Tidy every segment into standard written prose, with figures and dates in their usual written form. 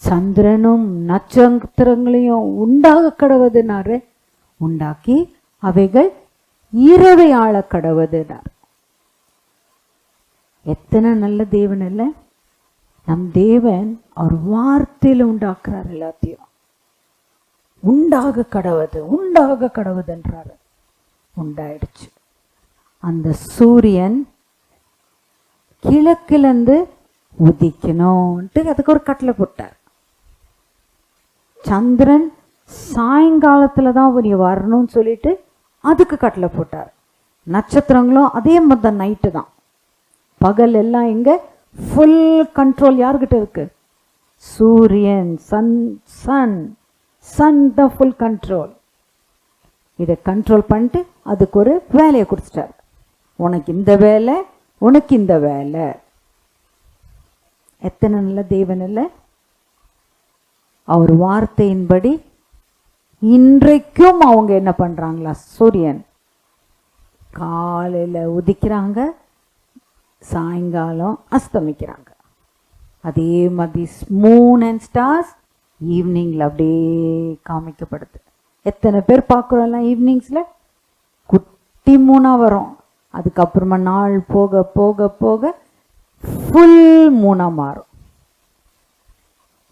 சந்திரனும் நட்சத்திரங்களையும் உண்டாக கடவுதுனாரு. உண்டாக்கி அவைகள் இரவை ஆள கடவுதுனார். எத்தனை நல்ல தேவன் இல்ல நம் தேவன். அவர் வார்த்தையில உண்டாக்குறார். எல்லாத்தையும் உண்டாக கடவுது உண்டாக கடவுதுன்றாரு. உண்டாயிடுச்சு. அந்த சூரியன் கிழக்கிலிருந்து உதிக்கணும்ட்டு அதுக்கு ஒரு கட்டளை போட்டார். சந்திரன் சாயங்காலத்துல தான் வரணும்னு சொல்லிட்டு அதுக்கு கட்டளை போட்டார். நட்சத்திரங்களும் அதே மாதிரி தான், நைட்டு தான். பகல் எல்லாம் இங்க ஃபுல் கண்ட்ரோல் யார்கிட்ட இருக்கு? சூரியன், சன் தான் ஃபுல் கண்ட்ரோல். இதை கண்ட்ரோல் பண்ணிட்டு அதுக்கு ஒரு வேலையை கொடுத்துட்டார். உனக்கு இந்த வேலை, உனக்கு இந்த வேலை. எத்தனை நல்ல தேவன் இல்லை? அவர் வார்த்தையின்படி இன்றைக்கும் அவங்க என்ன பண்றாங்களா? சூரியன் காலையில உதிக்கிறாங்க, சாயங்காலம் அஸ்தமிக்கிறாங்க. அதே மாதிரி மூன் அண்ட் ஸ்டார்ஸ் ஈவினிங்ல அப்படியே காமிக்கப்படுது. எத்தனை பேர் பார்க்குறோம்லாம் ஈவினிங்ஸ்ல குட்டி மூணா வரும். அதுக்கப்புறமா நாள் போக போக போக ஃபுல் மூணா மாறும்.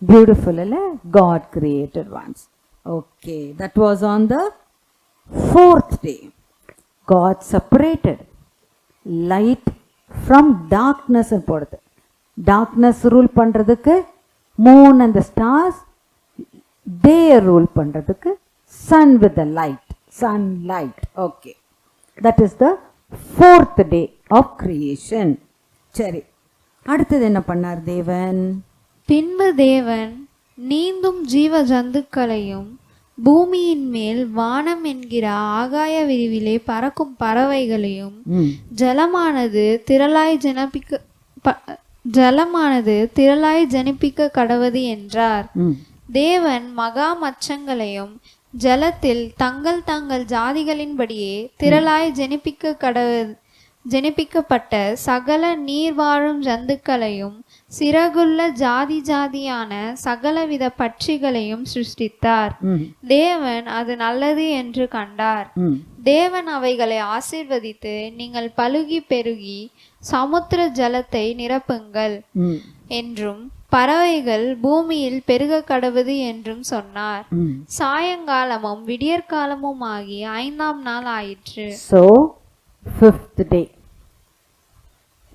பியூட்டிஃபுல் இல்ல? God created once. Okay, that was on the 4th day. God separated light from darkness போடுது. டார்க்னஸ் ரூல் பண்றதுக்கு Moon and the stars, day rule பண்றதுக்கு sun with the light, sunlight. Okay, that is the 4th day of creation. சரி, அடுத்தது என்ன பண்ணார் தேவன்? பின்பு தேவன் நீந்தும் ஜீவ ஜந்துக்களையும் பூமியின் மேல் வானம் என்கிற ஆகாய விரிவிலே பறக்கும் பறவைகளையும் ஜலமானது திரளாய் ஜனிப்பிக்க கடவது என்றார். தேவன் மகா மச்சங்களையும் ஜலத்தில் தங்கள் தங்கள் ஜாதிகளின்படியே திரளாய் ஜனிப்பிக்கப்பட்ட சகல நீர் வாழும் ஜந்துக்களையும் சிறகுள்ள ஜாதி ஜாதியான சகலவித பட்சிகளையும் சிருஷ்டித்தார். தேவன் அது நல்லது என்று கண்டார். தேவன் அவைகளை ஆசீர்வதித்து, நீங்கள் பலுகி பெருகி சமுத்திர ஜலத்தை நிரப்புங்கள் என்றும் பறவைகள் பூமியில் பெருக கடவுது என்றும் சொன்னார். சாயங்காலமும் விடியற்காலமும் ஆகி 5ஆம் நாள் ஆயிற்று. So 5th day.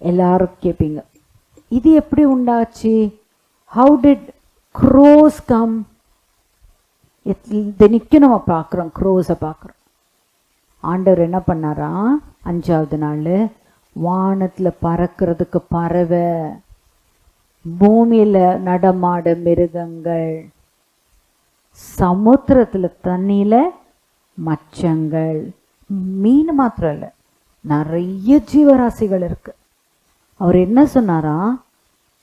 எல்லாரும் கேட்பீங்க, இது எப்படி உண்டாச்சு? How did crows come? தினிக்கும் நம்ம பார்க்குறோம், க்ரோஸை பார்க்குறோம். ஆண்டவர் என்ன பண்ணாரா? 5வது நாள் வானத்தில் பறக்கிறதுக்கு பறவை, பூமியில் நடமாட மிருகங்கள், சமுத்திரத்தில் தண்ணியில் மச்சங்கள், மீன் மாத்திரம் இல்லை, நிறைய ஜீவராசிகள் இருக்கு. அவர் என்ன சொன்னாரா?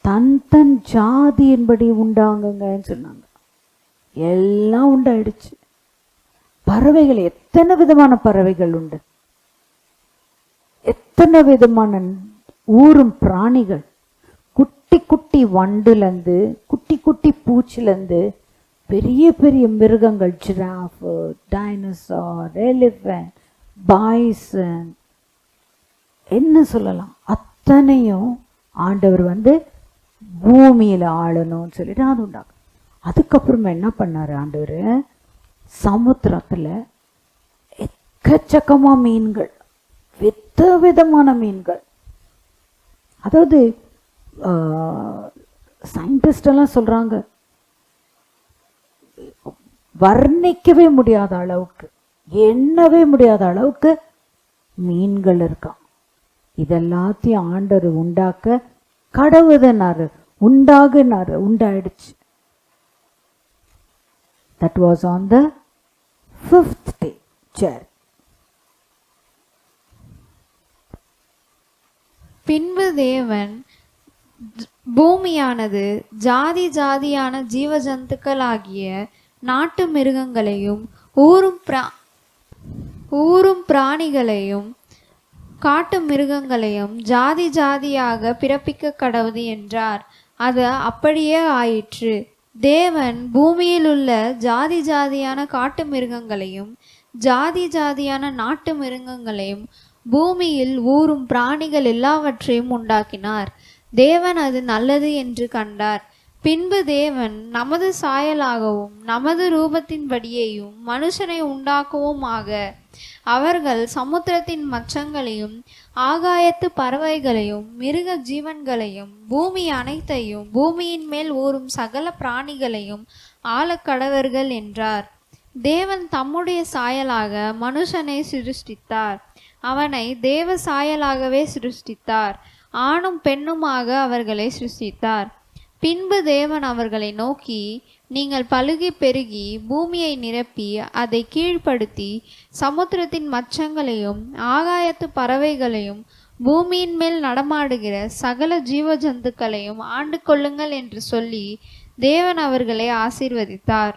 தன் தன் ஜாதியின்படி உண்டாங்கன்னு சொன்னாங்க. எல்லாம் உண்டாயிடுச்சு. பறவைகள், எத்தனை விதமான பறவைகள் உண்டு, எத்தனை விதமான ஊரும் பிராணிகள், குட்டி குட்டி வண்டுலேருந்து குட்டி குட்டி பூச்சிலேருந்து பெரிய பெரிய மிருகங்கள், ஜிராஃப், டைனோசார், எலிஃபண்ட், பாய்சன், என்ன சொல்லலாம், அத்தனையும் ஆண்டவர் பூமியில் ஆளணும்னு சொல்லிட்டு அது உண்டாகும். அதுக்கப்புறமா என்ன பண்ணார் ஆண்டவர்? சமுத்திரத்தில் எக்கச்சக்கமாக மீன்கள், விதவிதமான மீன்கள். அதாவது சயின்டிஸ்ட் எல்லாம் சொல்றாங்க, வர்ணிக்கவே முடியாத அளவுக்கு, எண்ணவே முடியாத அளவுக்கு மீன்கள் இருக்கான். இதெல்லாத்தையும் ஆண்டவர் உண்டாக்க கடவுதனாரு, உண்டாகுனாரு, உண்டாயிடுச்சு. That was on the 5th day. சரி, பின்பு தேவன் பூமியானது ஜாதி ஜாதியான ஜீவஜந்துக்கள் ஆகிய நாட்டு மிருகங்களையும் ஊரும் பிராணிகளையும் காட்டு மிருகங்களையும் ஜாதி ஜாதியாக பிறப்பிக்க கடவுது என்றார். அது அப்படியே ஆயிற்று. தேவன் பூமியில் உள்ள ஜாதி ஜாதியான காட்டு மிருகங்களையும் ஜாதி ஜாதியான நாட்டு மிருகங்களையும் பூமியில் ஊறும் பிராணிகள் எல்லாவற்றையும் உண்டாக்கினார். தேவன் அது நல்லது என்று கண்டார். பின்பு தேவன் நமது சாயலாகவும் நமது ரூபத்தின்படியேயும் மனுஷனை உண்டாக்குவோமாக. அவர்கள் சமுத்திரத்தின் மச்சங்களையும் ஆகாயத்து பறவைகளையும் மிருக ஜீவன்களையும் பூமி அனைத்தையும் பூமியின் மேல் ஊறும் சகல பிராணிகளையும் ஆளக்கடவர்கள் என்றார். தேவன் தம்முடைய சாயலாக மனுஷனை சிருஷ்டித்தார். அவனை தேவ சாயலாகவே சிருஷ்டித்தார். ஆணும் பெண்ணுமாக அவர்களை சிருஷ்டித்தார். பின்பு தேவன் அவர்களை நோக்கி, நீங்கள் பலுகி பெருகி பூமியை நிரப்பி அதை கீழ்ப்படுத்தி சமுத்திரத்தின் மச்சங்களையும் ஆகாயத்து பறவைகளையும் பூமியின் மேல் நடமாடுகிற சகல ஜீவ ஜந்துக்களையும் ஆண்டு கொள்ளுங்கள் என்று சொல்லி தேவன் அவர்களை ஆசீர்வதித்தார்.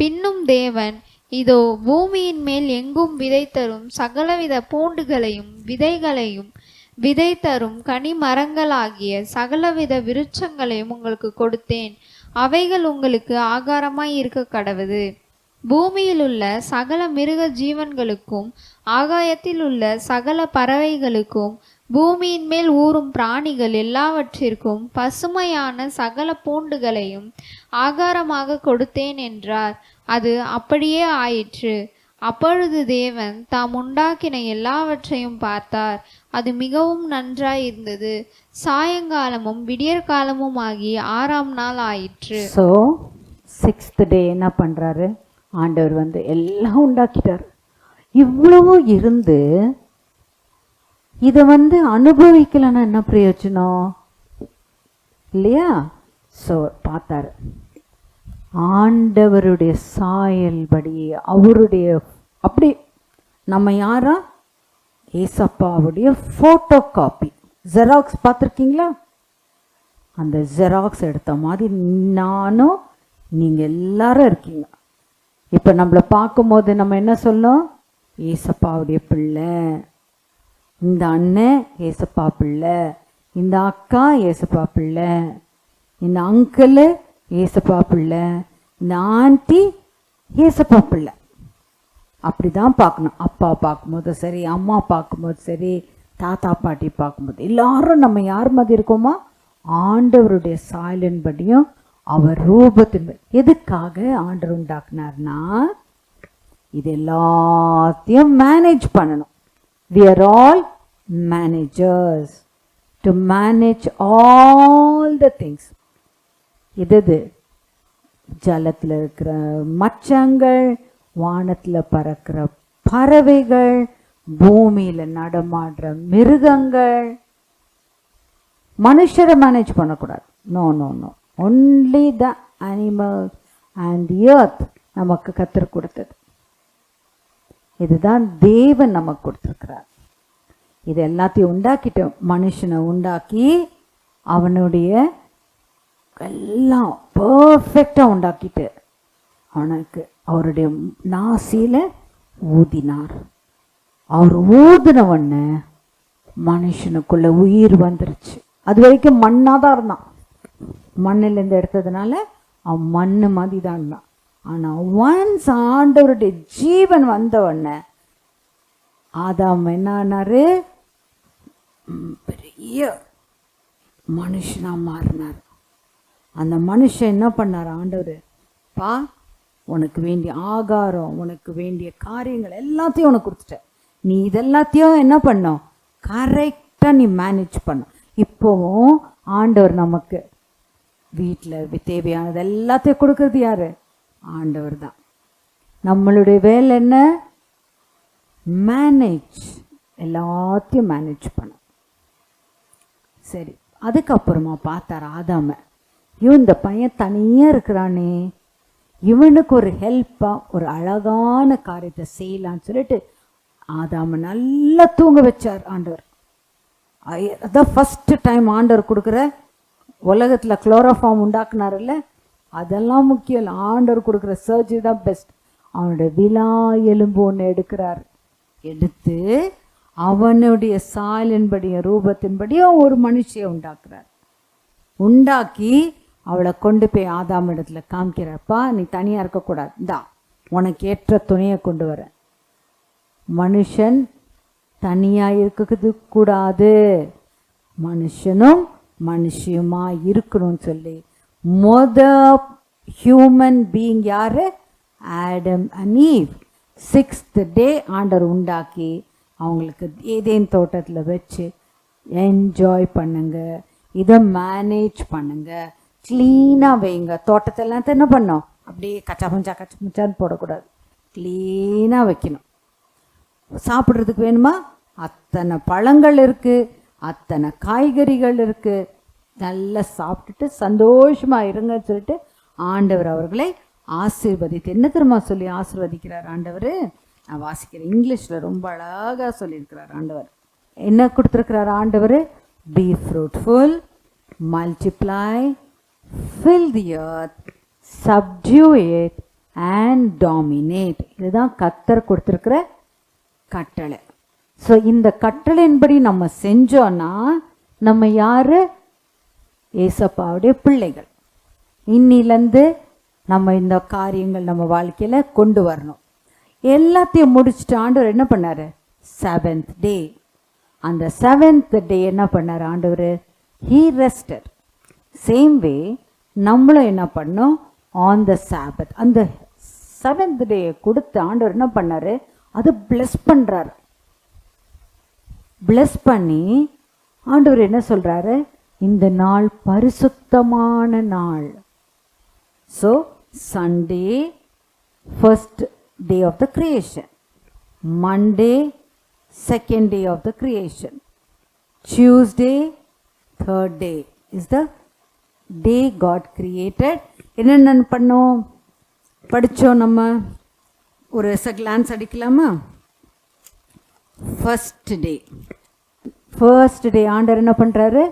பின்னும் தேவன், இதோ பூமியின் மேல் எங்கும் விதை தரும் சகலவித பூண்டுகளையும் விதைகளையும் விதை தரும் கனி மரங்களாகிய சகலவித விருட்சங்களையும் உங்களுக்கு கொடுத்தேன். அவைகள் உங்களுக்கு ஆகாரமாய் இருக்க கடவது. பூமியில் உள்ள சகல மிருக ஜீவன்களுக்கும் ஆகாயத்தில் உள்ள சகல பறவைகளுக்கும் பூமியின் மேல் ஊறும் பிராணிகள் எல்லாவற்றிற்கும் பசுமையான சகல பூண்டுகளையும் ஆகாரமாக கொடுத்தேன் என்றார். அது அப்படியே ஆயிற்று. அப்பொழுது தேவன் தாம் உண்டாக்கின எல்லாவற்றையும் பார்த்தார். அது மிகவும் நன்றாய் இருந்தது. சாயங்காலமும் விடியற்காலமும் ஆகி 6ஆம் நாள் ஆயிற்று. ஸோ 6th டே என்ன பண்ணுறாரு? ஆண்டவர் வந்து எல்லாம் உண்டாக்கிட்டார். இவ்வளவு இருந்து இதை வந்து அனுபவிக்கலன்னா என்ன பிரயோஜனம் இல்லையா? ஸோ பார்த்தாரு, ஆண்டவருடைய சாயல்படி அவருடைய அப்படி நம்ம யாரா? ஏசப்பாவுடைய ஃபோட்டோ காப்பி, ஜெராக்ஸ் பார்த்துருக்கீங்களா? அந்த ஜெராக்ஸ் எடுத்த மாதிரி நானும் நீங்கள் எல்லாரும் இருக்கீங்க. இப்போ நம்மளை பார்க்கும்போது நம்ம என்ன சொல்லணும்? ஏசப்பாவுடைய பிள்ளை, இந்த அண்ணன் ஏசப்பா பிள்ளை, இந்த அக்கா ஏசப்பா பிள்ளை, இந்த அங்கிள் ஏசப்பா பிள்ளை, இந்த ஆண்டி ஏசப்பா பிள்ளை. அப்படி தான் பார்க்கணும். அப்பா பார்க்கும்போது சரி, அம்மா பார்க்கும்போது சரி, தாத்தா பாட்டி பார்க்கும்போது எல்லாரும் நம்ம யார் மாதிரி இருக்கோமா? ஆண்டவருடைய சாயலின்படியும் அவர் ரூபத்தின். எதுக்காக ஆண்டவர் உண்டாக்குனார்னா, இது எல்லாத்தையும் மேனேஜ் பண்ணணும். We are all managers to manage all the things. இது ஜலத்தில் இருக்கிற மச்சங்கள், வானத்தில் பறக்கிற பறவைகள், பூமியில் நடமாடுற மிருகங்கள். மனுஷரை மேனேஜ் பண்ணக்கூடாது. No no no, only the animals and earth நமக்கு கற்றுக் கொடுத்தது. இதுதான் தேவன் நமக்கு கொடுத்துருக்கிறார். இது எல்லாத்தையும் உண்டாக்கிட்டோம். மனுஷனை உண்டாக்கி அவனுடைய எல்லாம் பர்ஃபெக்டாக உண்டாக்கிட்டு அவனுக்கு அவருடைய நாசியில் ஊதினார். அவர் ஊதினவொன்ன மனுஷனுக்குள்ள உயிர் வந்துருச்சு. அது வரைக்கும் மண்ணாக தான் இருந்தான். மண்ணிலேருந்து எடுத்ததுனால அவன் மண் மாதிரி தான் இருந்தான். ஆனால் ஒன்ஸ் ஆண்டவருடைய ஜீவன் வந்தவொடனே ஆதாம் என்ன ஆனாரு? பெரிய மனுஷனாக மாறினார். அந்த மனுஷன் என்ன பண்ணார்? ஆண்டவர், பா, உனக்கு வேண்டிய ஆகாரம், உனக்கு வேண்டிய காரியங்கள் எல்லாத்தையும் உனக்கு கொடுத்துட்டேன். நீ இதெல்லாத்தையும் என்ன பண்ணும்? கரெக்டாக நீ மேனேஜ் பண்ணும். இப்போவும் ஆண்டவர் நமக்கு வீட்டில் தேவையானது எல்லாத்தையும் கொடுக்கறது யாரு? ஆண்டவர் தான். நம்மளுடைய வேலை என்ன? மேனேஜ், எல்லாத்தையும் மேனேஜ் பண்ணும். சரி, அதுக்கப்புறமா பார்த்தார் ஆதாம. இந்த பையன் தனியாக இருக்கிறானே, இவனுக்கு ஒரு ஹெல்ப்பாக ஒரு அழகான காரியத்தை செய்யலான்னு சொல்லிட்டு ஆதாம நல்லா தூங்க வச்சார் ஆண்டவர். அதான் ஃபஸ்ட்டு டைம் ஆண்டவர் கொடுக்குற உலகத்தில் குளோரோஃபார்ம் உண்டாக்குனார்ல, அதெல்லாம் முக்கியம் இல்லை. ஆண்டவர் கொடுக்குற சர்ஜரி தான் பெஸ்ட். அவனுடைய விலா எலும்பு ஒன்று எடுக்கிறார். எடுத்து அவனுடைய சாயலின்படியும் ரூபத்தின்படியும் ஒரு மனுஷியை உண்டாக்குறார். உண்டாக்கி அவளை கொண்டு போய் ஆதாம் இடத்துல காமிக்கிறப்பா, நீ தனியாக இருக்கக்கூடாது, இந்தா உனக்கு ஏற்ற துணையை கொண்டு வர. மனுஷன் தனியாக இருக்கிறது கூடாது, மனுஷனும் மனுஷியுமா இருக்கணும்னு சொல்லி ஹியூமன் பீயிங் யாரு? Adam and eve. 6th டே ஆண்டவர் உண்டாக்கி அவங்களுக்கு ஏதேன் தோட்டத்தில் வச்சு என்ஜாய் பண்ணுங்க, இதை மேனேஜ் பண்ணுங்க, க்ளீனாக வைங்க. தோட்டத்தெல்லாம் என்ன பண்ணோம்? அப்படியே கச்சா போடக்கூடாது, க்ளீனாக வைக்கணும். சாப்பிட்றதுக்கு வேணுமா? அத்தனை பழங்கள் இருக்குது, அத்தனை காய்கறிகள் இருக்குது. நல்லா சாப்பிட்டுட்டு சந்தோஷமாக இருங்கன்னு சொல்லிட்டு ஆண்டவர் அவர்களை ஆசீர்வதித்து என்ன தெரியுமா சொல்லி ஆசீர்வதிக்கிறார் ஆண்டவர்? நான் வாசிக்கிறேன், இங்கிலீஷில் ரொம்ப அழகாக சொல்லியிருக்கிறார் ஆண்டவர். என்ன கொடுத்துருக்கிறார் ஆண்டவர்? B fruitful, multiply, fill the earth, சப்டியூ it and dominate. இதுதான் கர்த்தர் கொடுத்துருக்கிற கட்டளை. ஸோ இந்த கட்டளையின்படி நம்ம செஞ்சோன்னா நம்ம யார்? ஏசப்பாவுடைய பிள்ளைகள். இன்னிலேருந்து நம்ம இந்த காரியங்கள் நம்ம வாழ்க்கையில் கொண்டு வரணும். எல்லாத்தையும் முடிச்சுட்டு ஆண்டவர் என்ன பண்ணார்? 7th டே. அந்த 7th டே என்ன பண்ணார் ஆண்டவர்? He rested. சேம் வே நம்மளும் என்ன பண்ணோம்? ஆன் த சாபத், அந்த 7th டேயை கொடுத்து ஆண்டவர் என்ன பண்ணார்? அது பிளஸ் பண்ணுறாரு. பிளஸ் பண்ணி ஆண்டவர் என்ன சொல்கிறாரு? இந்த நாள் பரிசுத்தமான நாள். So Sunday first day of the creation, Monday second day of the creation, Tuesday third day is the day God created. என்னென்ன பண்ணோம்? படித்தோம். நம்ம ஒரு கிளான்ஸ் அடிக்கலாமா? ஃபர்ஸ்ட் டே ஆண்டவர் என்ன பண்ணுறாரு?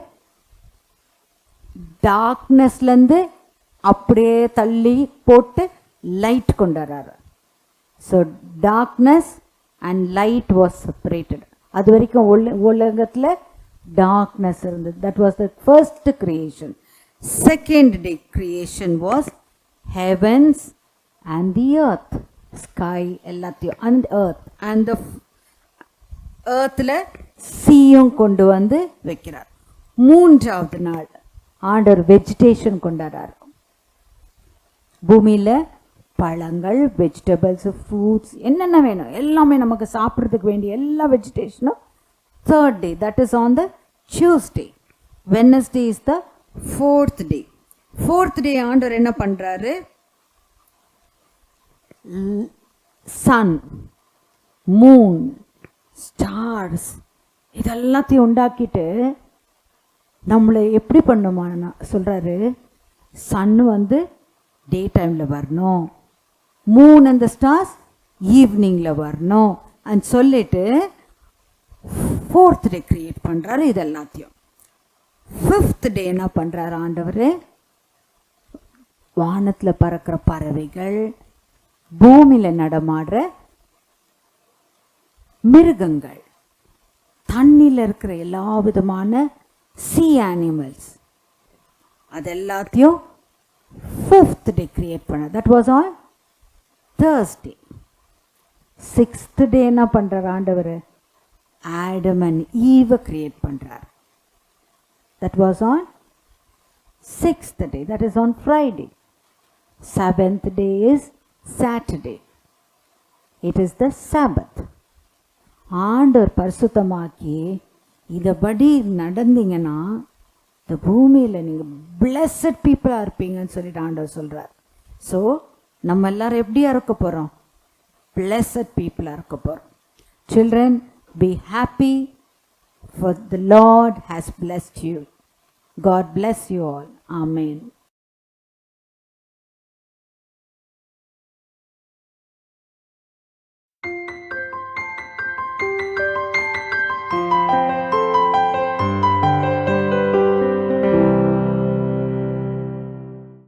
டார்க்னஸ்லேருந்து அப்படியே தள்ளி போட்டு லைட் கொண்டு வர்றாரு. So darkness and light was separated. அது வரைக்கும் உலகத்தில் டார்க்னஸ் இருந்தது. That was the first creation. Second day creation was heavens and the earth, sky எல்லாத்தையும், அண்ட் எர்த் அண்ட் த எர்த்தில் சீயும் கொண்டு வந்து வைக்கிறார். 3வது நாள் ஆண்டவர் வெஜிடேஷன் கொண்டாடுறார். பூமியில் பழங்கள், வெஜிடபிள்ஸ், ஃப்ரூட்ஸ் என்னென்ன வேணும் எல்லாமே நமக்கு சாப்பிட்றதுக்கு வேண்டிய எல்லா வெஜிடேஷனும். 3rd day, that is on the Tuesday. Wednesday is the 4th day. 4th டே ஆண்டவர் என்ன பண்ணுறாரு? சன், மூன், ஸ்டார்ஸ் இதெல்லாத்தையும் உண்டாக்கிட்டு நம்மளை எப்படி பண்ணுமான்னு சொல்கிறாரு? சன்னு வந்து டே டைமில் வரணும், மூன் அண்ட் த ஸ்டார்ஸ் ஈவினிங்கில் வரணும் அண்ட் சொல்லிட்டு 4th டே க்ரியேட் பண்ணுறாரு இது எல்லாத்தையும். 5th டே என்ன பண்ணுறாரு ஆண்டவர்? வானத்தில் பறக்கிற பறவைகள், பூமியில் நடமாடுற மிருகங்கள், தண்ணியில் இருக்கிற எல்லா விதமான சி அனிமல்ஸ் அது எல்லாத்தையும் 5th டே கிரியேட் பண்ண. That was on Thursday. 6th டே என்ன பண்ணுறார் ஆண்டவர்? ஆடம் அண்ட் ஈவை கிரியேட் பண்ணுறார். That was on 6th day. That is on Friday. 7th day is Saturday. It is the Sabbath. ஆண்டவர் பரிசுத்தமாக்கி இதபடி நடந்தீங்கன்னா இந்த பூமியில் நீங்கள் பிளஸட் பீப்புளாக இருப்பீங்கன்னு சொல்லிட்டு ஆண்டவர் சொல்கிறார். ஸோ நம்ம எல்லாரும் எப்படியா இருக்க போகிறோம்? பிளஸட் பீப்புளாக இருக்க போகிறோம். Children, be happy for the Lord has blessed you. God bless you all. Amen.